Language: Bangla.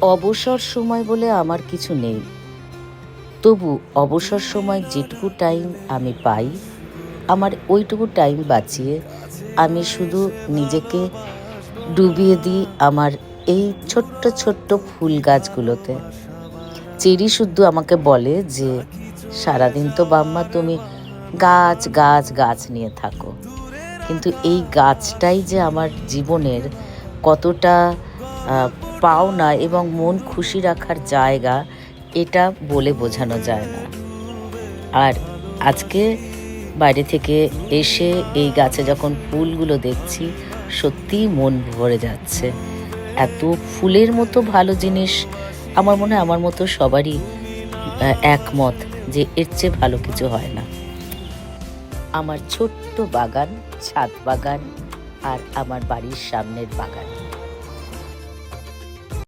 অবসর সময় বলে আমার কিছু নেই, তবু অবসর সময় যেটুকু টাইম আমি পাই, আমার ওইটুকু টাইম বাঁচিয়ে আমি শুধু নিজেকে ডুবিয়ে দিই আমার এই ছোট্ট ছোট্ট ফুল গাছগুলোতে। চেরি শুদ্ধ আমাকে বলে যে, সারাদিন তো বাম্মা তুমি গাছ গাছ গাছ নিয়ে থাকো, কিন্তু এই গাছটাই যে আমার জীবনের কতটা পাওনা এবং মন খুশি রাখার জায়গা, এটা বলে বোঝানো যায় না। আর আজকে বাইরে থেকে এসে এই গাছে যখন ফুলগুলো দেখছি, সত্যিই মন ভরে যাচ্ছে। এত ফুলের মতো ভালো জিনিস আমার মনে হয় আমার মতো সবারই একমত যে এর চেয়ে ভালো কিছু হয় না। আমার ছোট্ট বাগান, ছাদ বাগান আর আমার বাড়ির সামনের বাগান।